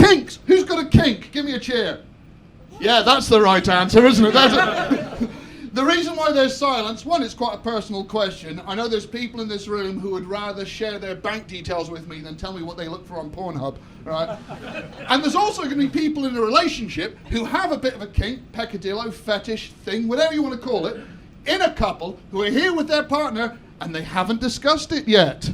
Kinks. Who's got a kink? Give me a cheer. Yeah, that's the right answer, isn't it? That's it. The reason why there's silence, one, it's quite a personal question. I know there's people in this room who would rather share their bank details with me than tell me what they look for on Pornhub, right? And there's also going to be people in a relationship who have a bit of a kink, peccadillo, fetish, thing, whatever you want to call it, in a couple who are here with their partner and they haven't discussed it yet.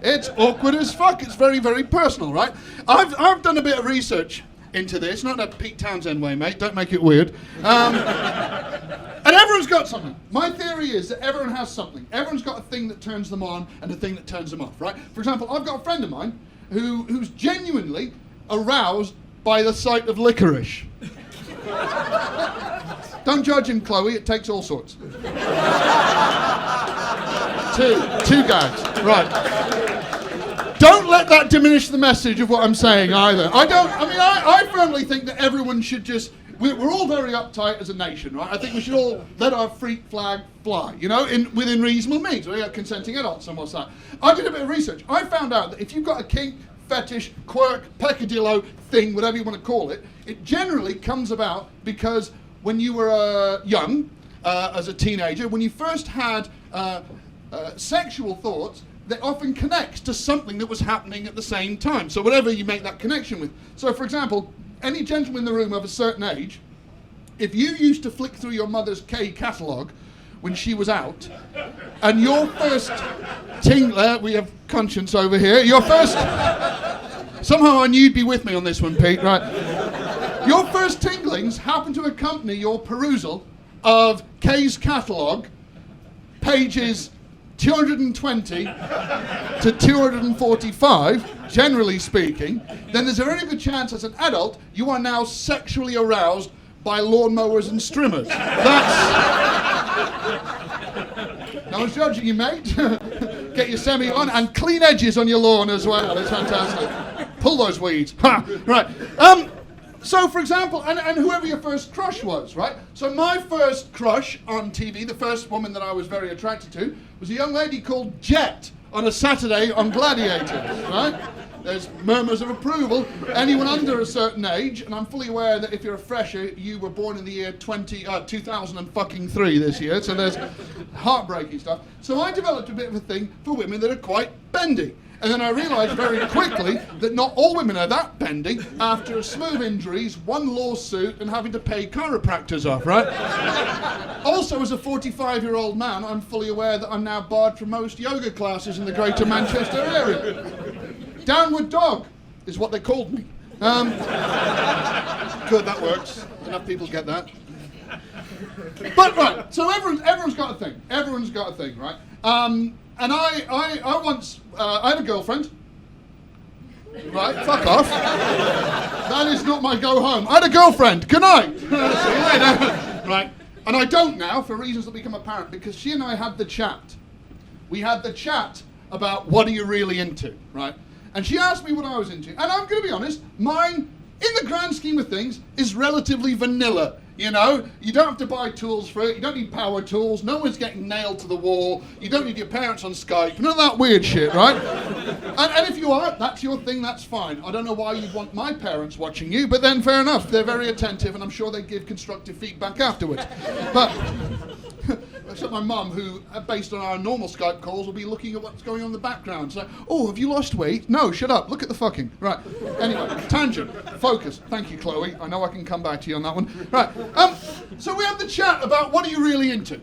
It's awkward as fuck. It's very, very personal, right? I've done a bit of research into this, not in a Pete Townsend way, mate, don't make it weird. And everyone's got something. My theory is that everyone has something. Everyone's got a thing that turns them on and a thing that turns them off, right? For example, I've got a friend of mine who's genuinely aroused by the sight of licorice. Don't judge him, Chloe, it takes all sorts. Two gags, right. Don't let that diminish the message of what I'm saying either. I firmly think that everyone should just, we're all very uptight as a nation, right? I think we should all let our freak flag fly, you know, within reasonable means. We are consenting adults and what's that. I did a bit of research. I found out that if you've got a kink, fetish, quirk, peccadillo thing, whatever you want to call it, it generally comes about because when you were young, as a teenager, when you first had sexual thoughts, that often connects to something that was happening at the same time. So whatever you make that connection with. So for example, any gentleman in the room of a certain age, if you used to flick through your mother's K catalogue when she was out, and your first tingler, we have conscience over here, your first, somehow I knew you'd be with me on this one, Pete, right? Your first tinglings happen to accompany your perusal of K's catalogue, pages 220 to 245, generally speaking, then there's a very good chance as an adult you are now sexually aroused by lawnmowers and strimmers. No one's judging you, mate. Get your semi on and clean edges on your lawn as well. It's fantastic. Pull those weeds. Ha! Right. So, for example, and whoever your first crush was, right? So my first crush on TV, the first woman that I was very attracted to, was a young lady called Jet on a Saturday on Gladiators, right? There's murmurs of approval. Anyone under a certain age, and I'm fully aware that if you're a fresher, you were born in the year 2003 this year, so there's heartbreaking stuff. So I developed a bit of a thing for women that are quite bendy. And then I realised very quickly that not all women are that bendy after a slew of injuries, one lawsuit, and having to pay chiropractors off, right? Also, as a 45-year-old man, I'm fully aware that I'm now barred from most yoga classes in the Greater Manchester area. Downward dog is what they called me. Good, that works. Enough people get that. But right, so everyone's got a thing. Everyone's got a thing, right? And I once, I had a girlfriend. Right, fuck off. That is not my go home. I had a girlfriend. Good night. See you later. Right, and I don't now for reasons that become apparent because she and I had the chat. We had the chat about what are you really into, right? And she asked me what I was into. And I'm going to be honest, mine, in the grand scheme of things, is relatively vanilla. You know, you don't have to buy tools for it, you don't need power tools, no one's getting nailed to the wall, you don't need your parents on Skype, none of that weird shit, right? And if you are, that's your thing, that's fine. I don't know why you'd want my parents watching you, but then fair enough, they're very attentive and I'm sure they give constructive feedback afterwards. But, except my mum, who, based on our normal Skype calls, will be looking at what's going on in the background. So, oh, have you lost weight? No, shut up, look at the fucking. Right, anyway, tangent, focus. Thank you, Chloe. I know I can come back to you on that one. Right, so we had the chat about what are you really into?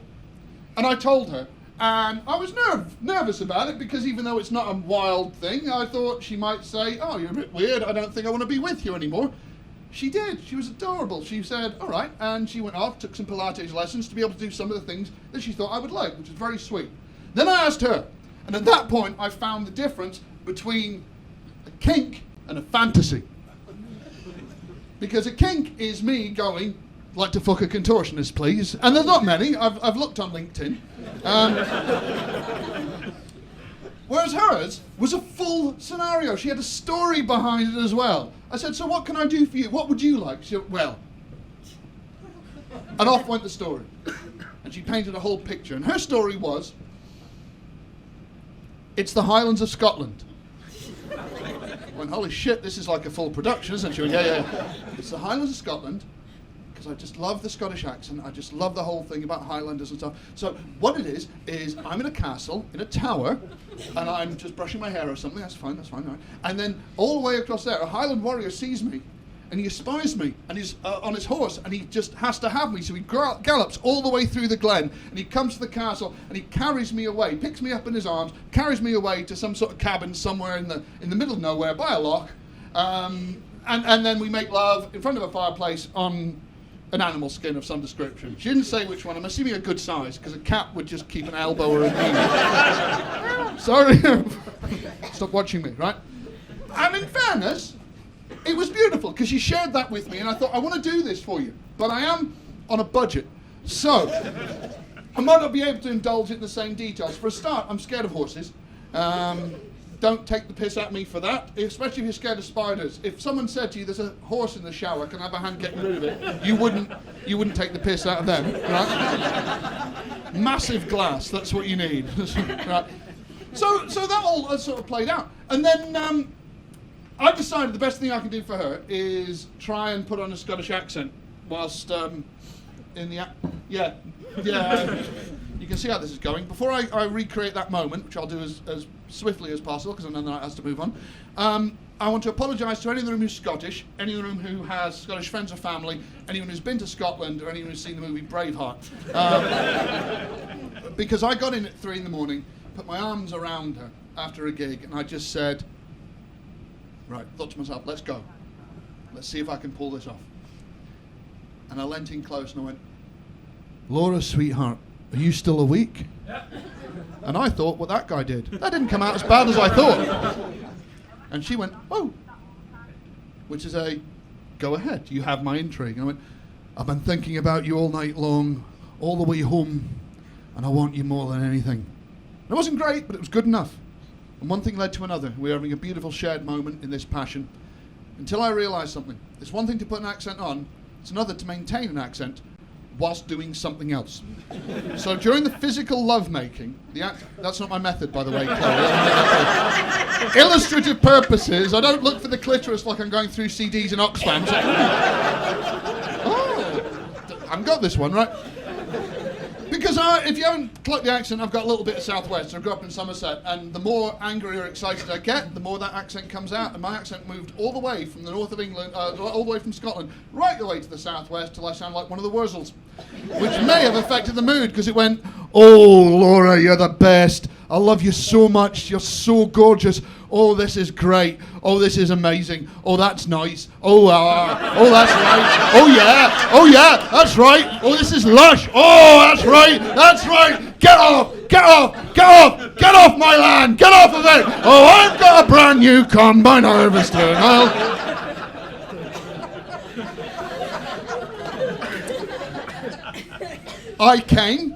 And I told her, and I was nervous about it because even though it's not a wild thing, I thought she might say, oh, you're a bit weird, I don't think I want to be with you anymore. She did. She was adorable. She said, all right, and she went off, took some Pilates lessons to be able to do some of the things that she thought I would like, which was very sweet. Then I asked her, and at that point I found the difference between a kink and a fantasy. Because a kink is me going, like to fuck a contortionist, please. And there's not many. I've looked on LinkedIn. Whereas hers was a full scenario. She had a story behind it as well. I said, so what can I do for you? What would you like? She said, well. And off went the story. And she painted a whole picture. And her story was, it's the Highlands of Scotland. went, holy shit, this is like a full production, isn't it? She went, yeah. It's the Highlands of Scotland, because I just love the Scottish accent. I just love the whole thing about Highlanders and stuff. So what it is I'm in a castle, in a tower, and I'm just brushing my hair or something. That's fine, all right. And then all the way across there, a Highland warrior sees me, and he espies me, and he's on his horse, and he just has to have me. So he gallops all the way through the glen, and he comes to the castle, and he carries me away, picks me up in his arms, carries me away to some sort of cabin somewhere in the middle of nowhere by a loch, and then we make love in front of a fireplace on an animal skin of some description. She didn't say which one. I'm assuming a good size, because a cat would just keep an elbow or a knee. Sorry. Stop watching me, right? And in fairness, it was beautiful, because she shared that with me, and I thought, I want to do this for you, but I am on a budget. So, I might not be able to indulge in the same details. For a start, I'm scared of horses. Don't take the piss at me for that, especially if you're scared of spiders. If someone said to you, there's a horse in the shower, can I have a hand getting rid of it? You wouldn't take the piss out of them, right? Massive glass, that's what you need. Right? So that all sort of played out. And then I decided the best thing I can do for her is try and put on a Scottish accent whilst in the... Yeah. You can see how this is going. Before I recreate that moment, which I'll do as swiftly as possible, because I know that it has to move on, I want to apologise to anyone in the room who's Scottish, anyone in the room who has Scottish friends or family, anyone who's been to Scotland, or anyone who's seen the movie Braveheart. Because I got in at 3 a.m, put my arms around her after a gig, and I just said, right, thought to myself, let's go. Let's see if I can pull this off. And I leant in close and I went, Laura, sweetheart, are you still awake? Yeah. And I thought what that guy did. That didn't come out as bad as I thought. And she went, oh. Which is go ahead, you have my intrigue. And I went, I've been thinking about you all night long, all the way home, and I want you more than anything. And it wasn't great, but it was good enough. And one thing led to another. We were having a beautiful shared moment in this passion, until I realised something. It's one thing to put an accent on, it's another to maintain an accent whilst doing something else. So during the physical lovemaking, that's not my method, by the way, Chloe. Illustrative purposes, I don't look for the clitoris like I'm going through CDs and Oxfam. Oh, I've got this one, right? Because if you haven't clocked the accent, I've got a little bit of Southwest. I grew up in Somerset, and the more angry or excited I get, the more that accent comes out. And my accent moved all the way from the north of England, all the way from Scotland, right the way to the Southwest, till I sound like one of the Wurzels. Which may have affected the mood, because it went, oh, Laura, you're the best. I love you so much. You're so gorgeous. Oh, this is great. Oh, this is amazing. Oh, that's nice. Oh, that's right. Oh, yeah, that's right. Oh, this is lush. Oh, that's right. Get off my land. Get off of it. Oh, I've got a brand new combine harvester. I came.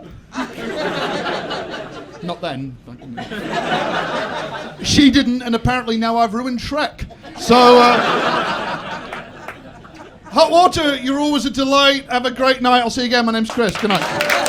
Not then. She didn't, and apparently now I've ruined Shrek. So, Hot Water, you're always a delight. Have a great night. I'll see you again. My name's Chris. Good night.